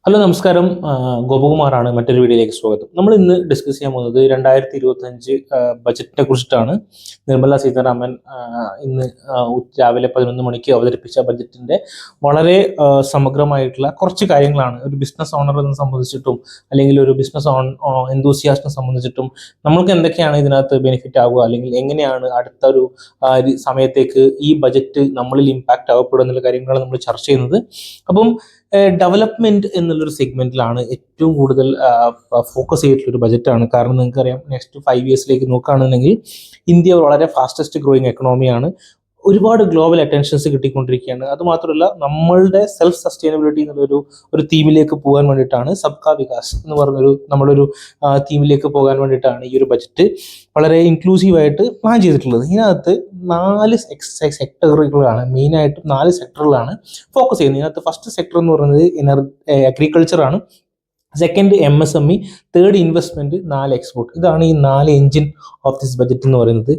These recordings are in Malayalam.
ഹലോ നമസ്കാരം. ഗോപകുമാറാണ്. മറ്റൊരു വീഡിയോയിലേക്ക് സ്വാഗതം. നമ്മൾ ഇന്ന് ഡിസ്കസ് ചെയ്യാൻ പോകുന്നത് 2025 ബജറ്റിനെ കുറിച്ചിട്ടാണ്. നിർമ്മല സീതാരാമൻ ഇന്ന് രാവിലെ 11 മണിക്ക് അവതരിപ്പിച്ച ബജറ്റിന്റെ വളരെ സമഗ്രമായിട്ടുള്ള കുറച്ച് കാര്യങ്ങളാണ്. ഒരു ബിസിനസ് ഓണറിനെ സംബന്ധിച്ചിട്ടും അല്ലെങ്കിൽ ഒരു ബിസിനസ് എന്തൂസിയാസ്റ്റിനെ സംബന്ധിച്ചിട്ടും നമ്മൾക്ക് എന്തൊക്കെയാണ് ഇതിനകത്ത് ബെനിഫിറ്റ് ആവുക, അല്ലെങ്കിൽ എങ്ങനെയാണ് അടുത്ത ഒരു സമയത്തേക്ക് ഈ ബജറ്റ് നമ്മളിൽ ഇമ്പാക്റ്റ് ആവപ്പെടുക എന്നുള്ള കാര്യങ്ങളാണ് നമ്മൾ ചർച്ച ചെയ്യുന്നത്. അപ്പം ഡെവലപ്മെന്റ് എന്നുള്ളൊരു സെഗ്മെന്റിലാണ് ഏറ്റവും കൂടുതൽ ഫോക്കസ് ചെയ്തിട്ടുള്ള ഒരു ബജറ്റാണ്. കാരണം നിങ്ങൾക്കറിയാം, നെക്സ്റ്റ് 5 ഇയേഴ്സിലേക്ക് നോക്കുകയാണെന്നുണ്ടെങ്കിൽ ഇന്ത്യ വളരെ ഫാസ്റ്റസ്റ്റ് ഗ്രോയിങ് എക്കണോമിയാണ്. ഒരുപാട് ഗ്ലോബൽ അറ്റൻഷൻസ് കിട്ടിക്കൊണ്ടിരിക്കുകയാണ്. അതുമാത്രമല്ല, നമ്മളുടെ സെൽഫ് സസ്റ്റൈനബിലിറ്റി ഒരു തീമിലേക്ക് പോകാൻ വേണ്ടിയിട്ടാണ്, സബ്കാ വികാസ് എന്ന് പറഞ്ഞൊരു നമ്മളൊരു തീമിലേക്ക് പോകാൻ വേണ്ടിയിട്ടാണ് ഈ ഒരു ബജറ്റ് വളരെ ഇൻക്ലൂസീവായിട്ട് പ്ലാൻ ചെയ്തിട്ടുള്ളത്. ഇതിനകത്ത് 4 സെക്ടറുകളാണ്, മെയിനായിട്ടും 4 സെക്ടറുകളാണ് ഫോക്കസ് ചെയ്യുന്നത്. ഇതിനകത്ത് ഫസ്റ്റ് സെക്ടർ എന്ന് പറയുന്നത് അഗ്രികൾച്ചറാണ്, second MSME, third investment, 4 export. ഇതാണ് ഈ 4 എഞ്ചിൻ ഓഫ് ദിസ് ബജറ്റ് എന്ന് പറയുന്നത്.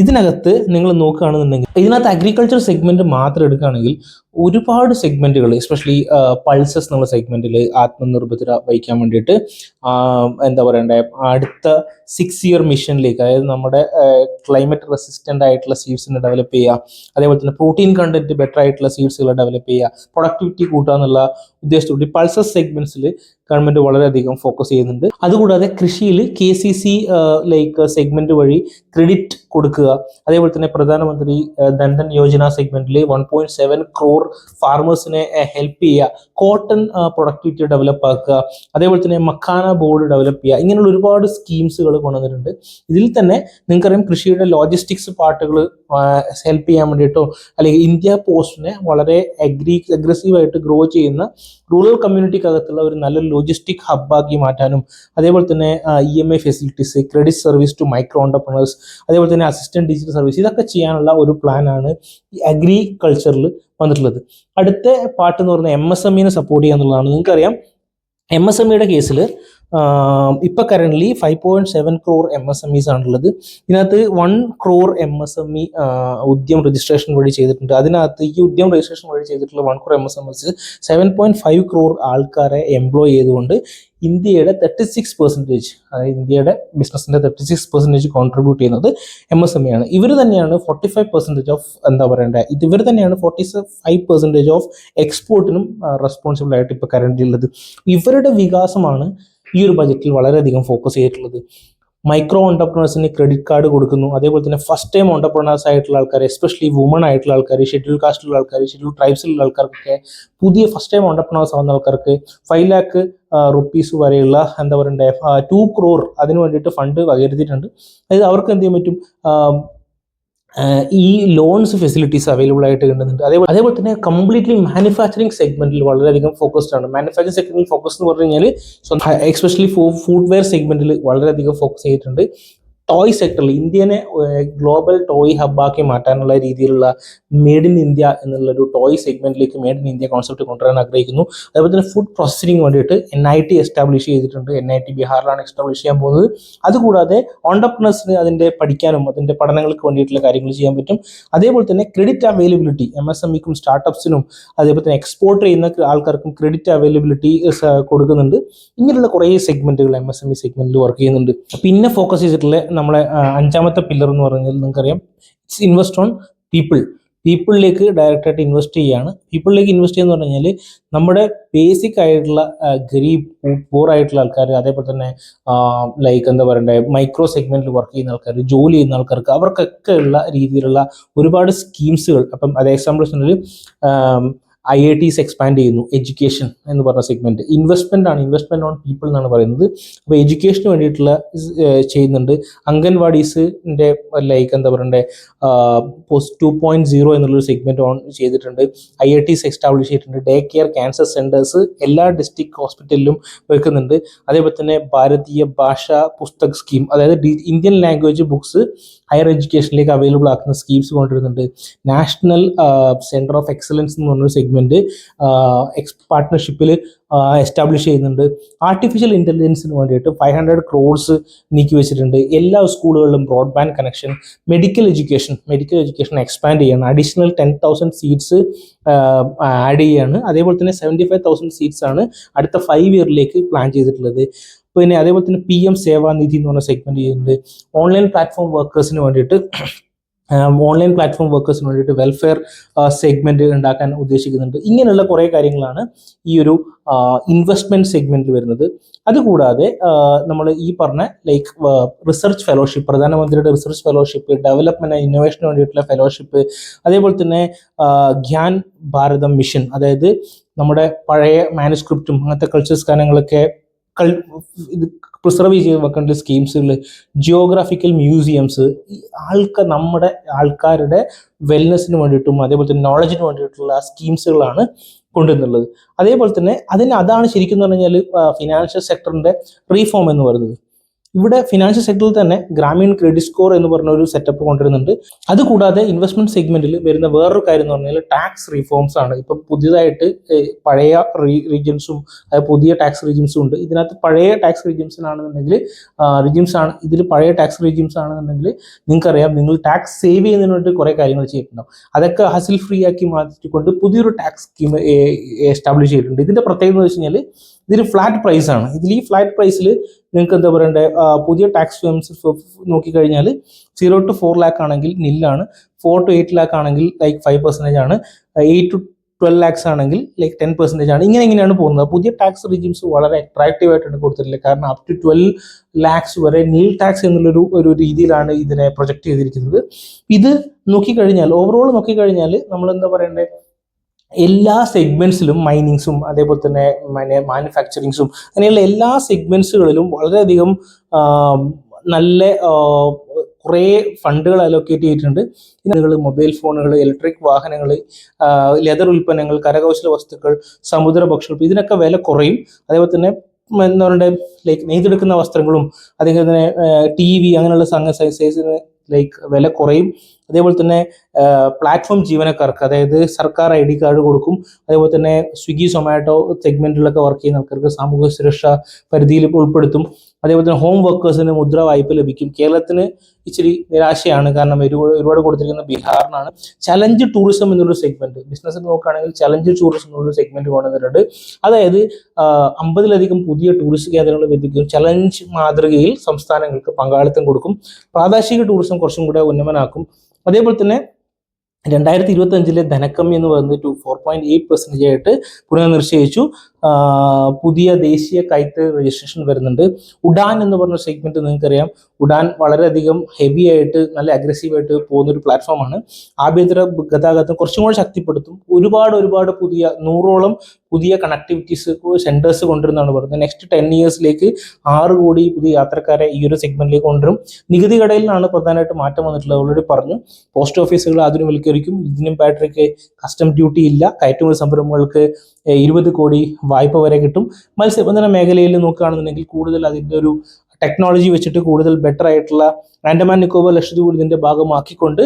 ഇതിനകത്ത് നിങ്ങൾ നോക്കുകയാണെന്നുണ്ടെങ്കിൽ, ഇതിനകത്ത് അഗ്രികൾച്ചർ സെഗ്മെന്റ് മാത്രം എടുക്കുകയാണെങ്കിൽ ഒരുപാട് സെഗ്മെന്റുകൾ, എസ്പെഷ്യലി പൾസസ് എന്നുള്ള സെഗ്മെന്റിൽ ആത്മനിർഭരത വഹിക്കാൻ വേണ്ടിയിട്ട് എന്താ പറയണ്ടേ, അടുത്ത 6 ഇയർ മിഷനിലേക്ക്, അതായത് നമ്മുടെ ക്ലൈമറ്റ് റെസിസ്റ്റന്റ് ആയിട്ടുള്ള സീഡ്സിനെ ഡെവലപ്പ് ചെയ്യുക, അതേപോലെ തന്നെ പ്രോട്ടീൻ കണ്ടന്റ് ബെറ്റർ ആയിട്ടുള്ള സീഡ്സുകളെ ഡെവലപ്പ് ചെയ്യുക, പ്രൊഡക്ടിവിറ്റി കൂട്ടുക എന്നുള്ള ഉദ്ദേശത്തോടെ പൾസസ് സെഗ്മെന്റ്സിൽ ഗവൺമെന്റ് വളരെയധികം ഫോക്കസ് ചെയ്യുന്നുണ്ട്. അതുകൂടാതെ കൃഷിയിൽ KCC സെഗ്മെന്റ് വഴി ക്രെഡിറ്റ് കൊടുക്കുക, അതേപോലെ തന്നെ പ്രധാനമന്ത്രി ധൻധൻ യോജന സെഗ്മെന്റിൽ 1.7 crore ഫാർമേഴ്സിനെ ഹെൽപ്പ് ചെയ്യുക, കോട്ടൺ പ്രൊഡക്ടിവിറ്റി ഡെവലപ്പ് ആക്കുക, അതേപോലെ തന്നെ മക്കാന ബോർഡ് ഡെവലപ്പ് ചെയ്യുക. ഇങ്ങനെയുള്ള ഒരുപാട് സ്കീംസുകൾ കൊണ്ടുവന്നിട്ടുണ്ട്. ഇതിൽ തന്നെ നിങ്ങൾക്കറിയാം, കൃഷിയുടെ ലോജിസ്റ്റിക്സ് പാർട്ടുകൾ ഹെൽപ്പ് ചെയ്യാൻ വേണ്ടിയിട്ടോ, അല്ലെങ്കിൽ ഇന്ത്യ പോസ്റ്റിനെ വളരെ അഗ്രസീവായിട്ട് ഗ്രോ ചെയ്യുന്ന റൂറൽ കമ്മ്യൂണിറ്റിക്കകത്തുള്ള ഒരു നല്ലൊരു ലോജിസ്റ്റിക് ഹബ്ബാക്കി മാറ്റാനും, അതേപോലെ തന്നെ EMI facilities, credit service to micro entrepreneurs, അതേപോലെ തന്നെ അസിസ്റ്റന്റ് ഡിജിറ്റൽ സർവീസ്, ഇതൊക്കെ ചെയ്യാനുള്ള ഒരു പ്ലാനാണ് ഈ അഗ്രികൾച്ചറിൽ വന്നിട്ടുള്ളത്. അടുത്ത പാർട്ട് എന്ന് പറയുന്നത് MSMEനെ സപ്പോർട്ട് ചെയ്യുക എന്നുള്ളതാണ്. നിങ്ങൾക്കറിയാം, MSMEയുടെ കേസിൽ ഇപ്പൊ കറന്റ് 5.7 crore MSMEs ആണുള്ളത്. ഇതിനകത്ത് 1 crore MSME ഉദ്യം രജിസ്ട്രേഷൻ വഴി ചെയ്തിട്ടുണ്ട്. അതിനകത്ത് ഈ ഉദ്യം രജിസ്ട്രേഷൻ വഴി ചെയ്തിട്ടുള്ള 1 crore MSMEs 7.5 crore ആൾക്കാരെ എംപ്ലോയ് ചെയ്തുകൊണ്ട് ഇന്ത്യയുടെ 36%, അതായത് ഇന്ത്യയുടെ ബിസിനസിന്റെ 36% കോൺട്രിബ്യൂട്ട് ചെയ്യുന്നത് MSME ആണ്. ഇവർ തന്നെയാണ് 45% ഓഫ് എന്താ പറയണ്ടത്, ഇവർ തന്നെയാണ് 45% ഓഫ് എക്സ്പോർട്ടിനും റെസ്പോൺസിബിൾ ആയിട്ട് ഇപ്പൊ കറന്റ് ഉള്ളത്. ഇവരുടെ വികാസമാണ് ഈ ഒരു ബജറ്റിൽ വളരെയധികം ഫോക്കസ് ചെയ്തിട്ടുള്ളത്. മൈക്രോ ഓണ്ടർപ്രണേഴ്സിന് ക്രെഡിറ്റ് കാർഡ് കൊടുക്കുന്നു, അതേപോലെ തന്നെ ഫസ്റ്റ് ടൈം ഓണ്ടർപ്രണേഴ്സ് ആയിട്ടുള്ള ആൾക്കാർ, എസ്പെഷ്യലി വുമൺ ആയിട്ടുള്ള ആൾക്കാർ, ഷെഡ്യൂൾ കാസ്റ്റിലുള്ള ആൾക്കാർ, ഷെഡ്യൂൾ ട്രൈബ്സിലുള്ള ആൾക്കാർക്കൊക്കെ, പുതിയ ഫസ്റ്റ് ടൈം ഓണ്ടർപ്രണേഴ്സ് ആവുന്ന ആൾക്കാർക്ക് 5 lakh rupees വരെയുള്ള എന്താ പറയണ്ടേ 2 crore അതിന് വേണ്ടിയിട്ട് ഫണ്ട് വകയിരുത്തിയിട്ടുണ്ട്. അതായത് അവർക്ക് എന്ത് ചെയ്യാൻ പറ്റും, ഈ ലോൺസ് ഫെസിലിറ്റീസ് അവൈലബിൾ ആയിട്ട് കിട്ടുന്നുണ്ട്. അതേപോലെ തന്നെ കംപ്ലീറ്റ്ലി മാനുഫാക്ചറിങ് സെഗ്മെന്റിൽ വളരെയധികം ഫോക്കസ്ഡ് ആണ്. മാനുഫാക്ചറിങ് സെഗ്മെന്റിൽ ഫോക്കസ് എന്ന് പറഞ്ഞു കഴിഞ്ഞാൽ എസ്പെഷ്യലി ഫുഡ്വെയർ സെഗ്മെന്റിൽ വളരെയധികം ഫോക്കസ് ചെയ്തിട്ടുണ്ട്. ടോയ് സെക്ടറിൽ ഇന്ത്യനെ ഗ്ലോബൽ ടോയ് ഹബ്ബാക്കി മാറ്റാനുള്ള രീതിയിലുള്ള മെയ്ഡ് ഇൻ ഇന്ത്യ എന്നുള്ളൊരു ടോയ് സെഗ്മെന്റിലേക്ക് മെയ്ഡ് ഇൻ ഇന്ത്യ കോൺസെപ്റ്റ് കൊണ്ടുവരാൻ ആഗ്രഹിക്കുന്നു. അതേപോലെ തന്നെ ഫുഡ് പ്രോസസ്സിംഗ് വേണ്ടിയിട്ട് NIT എസ്റ്റാബ്ലിഷ് ചെയ്തിട്ടുണ്ട്. NIT ബീഹാറിലാണ് എസ്റ്റാബ്ലിഷ് ചെയ്യാൻ പോകുന്നത്. അതുകൂടാതെ ഓണ്ടർപ്രണേഴ്സിന് അതിന്റെ പഠിക്കാനും അതിന്റെ പഠനങ്ങൾക്ക് വേണ്ടിയിട്ടുള്ള കാര്യങ്ങൾ ചെയ്യാൻ പറ്റും. അതേപോലെ തന്നെ ക്രെഡിറ്റ് അവൈലബിലിറ്റി MSMEക്കും സ്റ്റാർട്ടപ്സിനും, അതേപോലെ തന്നെ എക്സ്പോർട്ട് ചെയ്യുന്ന ആൾക്കാർക്കും ക്രെഡിറ്റ് അവൈലബിലിറ്റി കൊടുക്കുന്നുണ്ട്. ഇങ്ങനെയുള്ള കുറേ സെഗ്മെന്റുകൾ MSME സെഗ്മെന്റിൽ വർക്ക് ചെയ്യുന്നുണ്ട്. പിന്നെ ഫോക്കസ് ചെയ്തിട്ടുള്ള നമ്മളെ 5ാമത്തെ പില്ലർ എന്ന് പറഞ്ഞാൽ നിങ്ങൾക്കറിയാം, ഇറ്റ്സ് ഇൻവെസ്റ്റ് ഓൺ പീപ്പിളിലേക്ക് ഡയറക്റ്റായിട്ട് ഇൻവെസ്റ്റ് ചെയ്യുകയാണ്. പീപ്പിളിലേക്ക് ഇൻവെസ്റ്റ് ചെയ്യുന്ന പറഞ്ഞു കഴിഞ്ഞാൽ നമ്മുടെ ബേസിക് ആയിട്ടുള്ള ഗരീബ് പൂർ ആയിട്ടുള്ള ആൾക്കാർ, അതേപോലെ തന്നെ എന്താ പറയണ്ടേ, മൈക്രോ സെഗ്മെന്റിൽ വർക്ക് ചെയ്യുന്ന ആൾക്കാർ, ജോലി ചെയ്യുന്ന ആൾക്കാർക്ക്, അവർക്കൊക്കെ ഉള്ള രീതിയിലുള്ള ഒരുപാട് സ്കീംസുകൾ. അപ്പം അത് എക്സാമ്പിൾ IITs എക്സ്പാൻഡ് ചെയ്യുന്നു, എഡ്യൂക്കേഷൻ എന്ന് പറഞ്ഞ സെഗ്മെന്റ്. ഇൻവെസ്റ്റ്മെന്റ് ഓൺ പീപ്പിൾ എന്നാണ് പറയുന്നത്. അപ്പോൾ എഡ്യൂക്കേഷന് വേണ്ടിയിട്ടുള്ള ചെയ്യുന്നുണ്ട്. അംഗൻവാടീസിന്റെ എന്താ പറയണ്ടേ 2.0 എന്നുള്ളൊരു സെഗ്മെന്റ് ഓൺ ചെയ്തിട്ടുണ്ട്. IITs എസ്റ്റാബ്ലിഷ് ചെയ്തിട്ടുണ്ട്. ഡേ കെയർ, ക്യാൻസർ സെന്റേഴ്സ് എല്ലാ ഡിസ്ട്രിക്ട് ഹോസ്പിറ്റലിലും വെക്കുന്നുണ്ട്. അതേപോലെ തന്നെ ഭാരതീയ ഭാഷാ പുസ്തക് സ്കീം, അതായത് ഇന്ത്യൻ ലാംഗ്വേജ് ബുക്സ് ഹയർ എഡ്യൂക്കേഷനിലേക്ക് അവൈലബിൾ ആക്കുന്ന സ്കീംസ് കൊണ്ടുവരുന്നുണ്ട്. നാഷണൽ സെന്റർ ഓഫ് എക്സലൻസ് എന്ന് പറഞ്ഞൊരു സെഗ്മെന്റ് പാർട്ട്ണർഷിപ്പിൽ എസ്റ്റാബ്ലിഷ് ചെയ്യുന്നുണ്ട്. ആർട്ടിഫിഷ്യൽ ഇൻ്റലിജൻസിന് വേണ്ടിയിട്ട് 500 crores നീക്കി വെച്ചിട്ടുണ്ട്. എല്ലാ സ്കൂളുകളിലും broadband connection. Medical education expand ചെയ്യണം. അഡീഷണൽ 10,000 സീറ്റ്സ് ആഡ് ചെയ്യുകയാണ്. അതേപോലെ തന്നെ 75,000 സീറ്റ്സ് ആണ് അടുത്ത 5 ഇയറിലേക്ക് പ്ലാൻ ചെയ്തിട്ടുള്ളത്. പിന്നെ അതേപോലെ തന്നെ PM സേവാനിധി എന്ന് പറഞ്ഞ സെഗ്മെന്റ് ചെയ്യുന്നുണ്ട്. ഓൺലൈൻ പ്ലാറ്റ്ഫോം വർക്കേഴ്സിന് വേണ്ടിയിട്ട് വെൽഫെയർ സെഗ്മെന്റ് ഉണ്ടാക്കാൻ ഉദ്ദേശിക്കുന്നുണ്ട്. ഇങ്ങനെയുള്ള കുറേ കാര്യങ്ങളാണ് ഈ ഒരു ഇൻവെസ്റ്റ്മെന്റ് സെഗ്മെന്റിൽ വരുന്നത്. അതുകൂടാതെ നമ്മൾ ഈ പറഞ്ഞ റിസർച്ച് ഫെലോഷിപ്പ്, പ്രധാനമന്ത്രിയുടെ റിസർച്ച് ഫെലോഷിപ്പ്, ഡെവലപ്മെന്റ് ആൻഡ് ഇന്നോവേഷന് വേണ്ടിയിട്ടുള്ള ഫെലോഷിപ്പ്, അതേപോലെ തന്നെ ഗ്യാൻ ഭാരതം മിഷൻ, അതായത് നമ്മുടെ പഴയ മാനുസ്ക്രിപ്റ്റും അങ്ങനത്തെ കൾച്ചേഴ്സ് കാര്യങ്ങളൊക്കെ ഇത് പ്രിസർവ് ചെയ്ത് വെക്കേണ്ട സ്കീംസുകൾ, ജിയോഗ്രാഫിക്കൽ മ്യൂസിയംസ്, ഈ നമ്മുടെ ആൾക്കാരുടെ വെൽനെസ്സിന് വേണ്ടിയിട്ടും അതേപോലെ തന്നെ നോളജിന് വേണ്ടിയിട്ടുള്ള സ്കീംസുകളാണ് കൊണ്ടുവന്നുള്ളത്. അതേപോലെ തന്നെ അതാണ് ശരിക്കും എന്ന് പറഞ്ഞാൽ ഫിനാൻഷ്യൽ സെക്ടറിന്റെ റീഫോം എന്ന് പറയുന്നത്. ഇവിടെ ഫിനാൻഷ്യൽ സെക്ടറിൽ തന്നെ ഗ്രാമീൺ ക്രെഡിറ്റ് സ്കോർ എന്ന് പറഞ്ഞ ഒരു സെറ്റപ്പ് കൊണ്ടുവരുന്നുണ്ട്. അതുകൂടാതെ ഇൻവെസ്റ്റ്മെന്റ് സെഗ്മെന്റിൽ വരുന്ന വേറൊരു കാര്യം എന്ന് പറഞ്ഞാൽ ടാക്സ് റീഫോംസ് ആണ്. ഇപ്പം പുതിയതായിട്ട് പഴയ റീജിയംസും പുതിയ ടാക്സ് റീജിയംസും ഉണ്ട്. ഇതിനകത്ത് പഴയ ടാക്സ് റീജിയംസിനാണെന്നുണ്ടെങ്കിൽ പഴയ ടാക്സ് റീജിയംസ് ആണെന്നുണ്ടെങ്കിൽ നിങ്ങൾക്കറിയാം, നിങ്ങൾ ടാക്സ് സേവ് ചെയ്യുന്നതിന് വേണ്ടി കുറേ കാര്യങ്ങൾ ചെയ്തിട്ടുണ്ടാവും. അതൊക്കെ ഹസിൽ ഫ്രീ ആക്കി മാറ്റിക്കൊണ്ട് പുതിയൊരു ടാക്സ് സ്കീം എസ്റ്റാബ്ലിഷ് ചെയ്തിട്ടുണ്ട്. ഇതിന്റെ പ്രത്യേകത എന്ന് വെച്ച് കഴിഞ്ഞാൽ ഇതൊരു ഫ്ലാറ്റ് പ്രൈസ് ആണ്. ഈ ഫ്ലാറ്റ് പ്രൈസിൽ നിങ്ങൾക്ക് എന്താ പറയണ്ടേ, പുതിയ ടാക്സ് ഫേംസ് നോക്കിക്കഴിഞ്ഞാൽ 0 to 4 lakh ആണെങ്കിൽ നില്ലാണ്, 4 to 8 lakh ആണെങ്കിൽ 5% ആണ്, 8 to 12 lakhs ആണെങ്കിൽ 10% ആണ്. ഇങ്ങനെയാണ് പോകുന്നത്. പുതിയ ടാക്സ് റെജിംസ് വളരെ അട്രാക്റ്റീവ് ആയിട്ടാണ് കൊടുത്തിട്ടുള്ളത്. കാരണം അപ് ടു 12 lakhs വരെ നീൽ ടാക്സ് എന്നുള്ളൊരു രീതിയിലാണ് ഇതിനെ പ്രൊജക്ട് ചെയ്തിരിക്കുന്നത്. ഇത് ഓവറോൾ നോക്കിക്കഴിഞ്ഞാൽ നമ്മൾ എന്താ പറയണ്ടേ, എല്ലാ സെഗ്മെന്റ്സിലും മൈനിങ്സും അതേപോലെ തന്നെ മാനുഫാക്ചറിങ്സും അങ്ങനെയുള്ള എല്ലാ സെഗ്മെന്റ്സുകളിലും വളരെയധികം നല്ല കുറേ ഫണ്ടുകൾ അലോക്കേറ്റ് ചെയ്തിട്ടുണ്ട്. മൊബൈൽ ഫോണുകൾ, ഇലക്ട്രിക് വാഹനങ്ങൾ, ലെതർ ഉൽപ്പന്നങ്ങൾ, കരകൗശല വസ്തുക്കൾ, സമുദ്രഭക്ഷണം, ഇതിനൊക്കെ വില കുറയും. അതേപോലെ തന്നെ എന്താ പറയുക, നെയ്തെടുക്കുന്ന വസ്ത്രങ്ങളും അതേപോലെ തന്നെ TV അങ്ങനെയുള്ള സൈസിന് വില കുറയും. അതേപോലെ തന്നെ പ്ലാറ്റ്ഫോം ജീവനക്കാർക്ക്, അതായത് സർക്കാർ ID കാർഡ് കൊടുക്കും. അതേപോലെ തന്നെ സ്വിഗ്ഗി, സൊമാറ്റോ സെഗ്മെന്റിലൊക്കെ വർക്ക് ചെയ്യുന്ന ആൾക്കാർക്ക് സാമൂഹ്യ സുരക്ഷാ പരിധിയിൽ ഉൾപ്പെടുത്തും. അതേപോലെ തന്നെ ഹോം വർക്കേഴ്സിന് മുദ്ര വായ്പ ലഭിക്കും. കേരളത്തിന് ഇച്ചിരി നിരാശയാണ്, കാരണം ഒരുപാട് കൊടുത്തിരിക്കുന്ന ബീഹാറിനാണ്. ചലഞ്ച് ടൂറിസം എന്നൊരു സെഗ്മെന്റ് ബിസിനസ് നോക്കുകയാണെങ്കിൽ ചലഞ്ച് ടൂറിസം എന്നൊരു സെഗ്മെന്റ് കൊണ്ടുവന്നിട്ടുണ്ട്. അതായത് 50-ലധികം പുതിയ ടൂറിസ്റ്റ് കേന്ദ്രങ്ങൾ ബന്ധിക്കും. ചലഞ്ച് മാതൃകയിൽ സംസ്ഥാനങ്ങൾക്ക് പങ്കാളിത്തം കൊടുക്കും. പ്രാദേശിക ടൂറിസം കുറച്ചും കൂടെ ഉന്നമനാക്കും. അതേപോലെ തന്നെ 2025 ധനക്കമ്മി എന്ന് പറയുന്നത് 4.8% ആയിട്ട് പുനർനിശ്ചയിച്ചു. പുതിയ ദേശീയ കയറ്റ് രജിസ്ട്രേഷൻ വരുന്നുണ്ട്. ഉഡാൻ എന്ന് പറഞ്ഞ സെഗ്മെന്റ് നിങ്ങൾക്കറിയാം. ഉഡാൻ വളരെയധികം ഹെവി ആയിട്ട് നല്ല അഗ്രസീവായിട്ട് പോകുന്നൊരു പ്ലാറ്റ്ഫോമാണ്. ആഭ്യന്തര ഗതാഗതം കുറച്ചും കൂടെ ശക്തിപ്പെടുത്തും. ഒരുപാട് പുതിയ 100ഓളം പുതിയ കണക്ടിവിറ്റീസ് സെന്റേഴ്സ് കൊണ്ടുവരുന്നതാണ് പറയുന്നത്. നെക്സ്റ്റ് 10 ഇയേഴ്സിലേക്ക് 6 കോടി പുതിയ യാത്രക്കാരെ ഈ ഒരു സെഗ്മെന്റിലേക്ക് കൊണ്ടുവരും. നികുതി കടയിലാണ് പ്രധാനമായിട്ട് മാറ്റം വന്നിട്ടുള്ളത്. ഓൾറെഡി പറഞ്ഞു, പോസ്റ്റ് ഓഫീസുകൾ ആധുനികവൽക്കരിക്കും. ഇതിനും ബാറ്ററിക്ക് കസ്റ്റം ഡ്യൂട്ടി ഇല്ല. കയറ്റുമതി സംരംഭങ്ങൾക്ക് 20 കോടി വായ്പ വരെ കിട്ടും. മത്സ്യബന്ധന മേഖലയിൽ നോക്കുകയാണെന്നുണ്ടെങ്കിൽ കൂടുതൽ അതിൻ്റെ ഒരു ടെക്നോളജി വെച്ചിട്ട് കൂടുതൽ ബെറ്റർ ആയിട്ടുള്ള ആൻഡമാൻ നിക്കോബാർ ലക്ഷദ്വീപ് ഇതിന്റെ ഭാഗമാക്കിക്കൊണ്ട്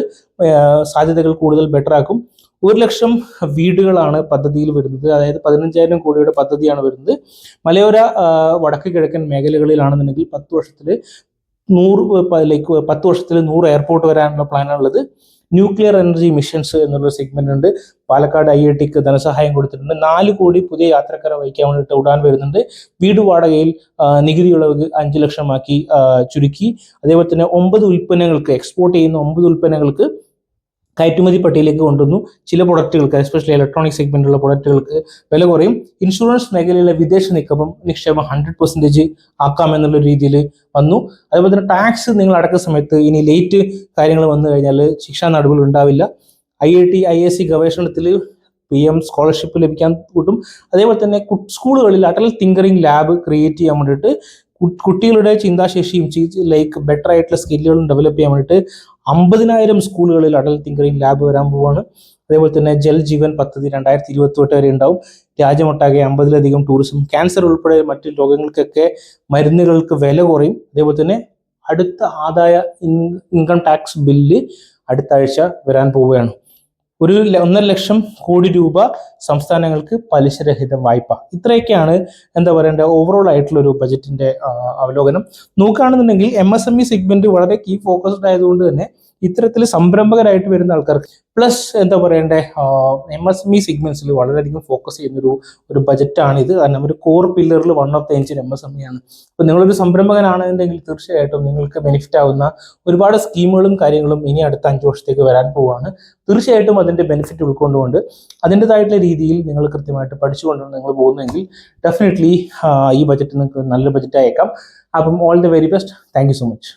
സാധ്യതകൾ കൂടുതൽ ബെറ്റർ ആക്കും. 1 ലക്ഷം വീടുകളാണ് പദ്ധതിയിൽ വരുന്നത്. അതായത് 15,000 കോടിയുടെ പദ്ധതിയാണ് വരുന്നത്. മലയോര വടക്ക് കിഴക്കൻ മേഖലകളിലാണെന്നുണ്ടെങ്കിൽ 10 വർഷത്തിൽ 100 എയർപോർട്ട് വരാനുള്ള പ്ലാനാണുള്ളത്. ന്യൂക്ലിയർ എനർജി മിഷൻസ് എന്നുള്ള സെഗ്മെന്റ് ഉണ്ട്. പാലക്കാട് IITക്ക് ധനസഹായം കൊടുത്തിട്ടുണ്ട്. 4 കോടി പുതിയ യാത്രക്കാരെ വഹിക്കാൻ വേണ്ടിയിട്ട് ഉഡാൻ വരുന്നുണ്ട്. വീട് വാടകയിൽ നികുതി ഇളവ് 5 ലക്ഷമാക്കി ചുരുക്കി. അതേപോലെ തന്നെ 9 ഉൽപ്പന്നങ്ങൾക്ക്, എക്സ്പോർട്ട് ചെയ്യുന്ന 9 ഉൽപ്പന്നങ്ങൾക്ക് കയറ്റുമതി പട്ടികയിലേക്ക് കൊണ്ടുവന്നു. ചില പ്രൊഡക്റ്റുകൾക്ക്, എസ്പെഷ്യലി ഇലക്ട്രോണിക് സെഗ്മെന്റിലുള്ള പ്രൊഡക്റ്റുകൾക്ക് വില കുറയും. ഇൻഷുറൻസ് മേഖലയിലെ വിദേശ നിക്ഷേപം 100% ആക്കാമെന്നുള്ള രീതിയിൽ വന്നു. അതേപോലെ തന്നെ ടാക്സ് നിങ്ങൾ അടക്കുന്ന സമയത്ത് ഇനി ലേറ്റ് കാര്യങ്ങൾ വന്നു കഴിഞ്ഞാൽ ശിക്ഷാ നടപടികൾ ഉണ്ടാവില്ല. IIT IISc ഗവേഷണത്തിൽ PM സ്കോളർഷിപ്പ് ലഭിക്കാൻ കൂട്ടും. അതേപോലെ തന്നെ സ്കൂളുകളിൽ അടൽ തിങ്കറിംഗ് ലാബ് ക്രിയേറ്റ് ചെയ്യാൻ വേണ്ടിയിട്ട് കുട്ടികളുടെ ചിന്താശേഷിയും ബെറ്റർ ആയിട്ടുള്ള സ്കില്ലുകളും ഡെവലപ്പ് ചെയ്യാൻ വേണ്ടിയിട്ട് 50,000 സ്കൂളുകളിൽ അടൽ തിങ്കറിംഗ് ലാബ് വരാൻ പോവാണ്. അതേപോലെ തന്നെ ജൽ ജീവൻ പദ്ധതി 2028 വരെ ഉണ്ടാവും. രാജ്യമൊട്ടാകെ 50-ലധികം ടൂറിസം, ക്യാൻസർ ഉൾപ്പെടെ മറ്റ് രോഗങ്ങൾക്കൊക്കെ മരുന്നുകൾക്ക് വില കുറയും. അതേപോലെ തന്നെ അടുത്ത ആദായ ഇൻകം ടാക്സ് ബില്ല് അടുത്ത ആഴ്ച വരാൻ പോവുകയാണ്. 1.5 ലക്ഷം കോടി രൂപ സംസ്ഥാനങ്ങൾക്ക് പലിശരഹിത വായ്പ. ഇത്രയൊക്കെയാണ് എന്താ പറയേണ്ടത് ഓവറോൾ ആയിട്ടുള്ള ഒരു ബജറ്റിന്റെ അവലോകനം. നോക്കുകയാണെന്നുണ്ടെങ്കിൽ MSME സെഗ്മെന്റ് വളരെ കീ ഫോക്കസ്ഡ് ആയതുകൊണ്ട് തന്നെ ഇത്തരത്തിൽ സംരംഭകരായിട്ട് വരുന്ന ആൾക്കാർക്ക് പ്ലസ് എന്താ പറയണ്ടേ MSME സെഗ്മെന്റ്സിൽ വളരെയധികം ഫോക്കസ് ചെയ്യുന്ന ഒരു ബജറ്റാണ് ഇത്. കാരണം ഒരു കോർ പില്ലറിൽ 1 ഓഫ് ദ എഞ്ചിൻ MSME ആണ്. അപ്പോൾ നിങ്ങളൊരു സംരംഭകനാണെന്നുണ്ടെങ്കിൽ തീർച്ചയായിട്ടും നിങ്ങൾക്ക് ബെനിഫിറ്റ് ആവുന്ന ഒരുപാട് സ്കീമുകളും കാര്യങ്ങളും ഇനി അടുത്ത 5 വർഷത്തേക്ക് വരാൻ പോവുകയാണ്. തീർച്ചയായിട്ടും അതിന്റെ ബെനിഫിറ്റ് ഉൾക്കൊണ്ടുകൊണ്ട് അതിൻ്റെതായിട്ടുള്ള രീതിയിൽ നിങ്ങൾ കൃത്യമായിട്ട് പഠിച്ചുകൊണ്ടാണ് നിങ്ങൾ പോകുന്നതെങ്കിൽ ഡെഫിനറ്റ്ലി ഈ ബജറ്റ് നിങ്ങൾക്ക് നല്ല ബജറ്റ് അയക്കാം. അപ്പം all the very best. Thank you so much.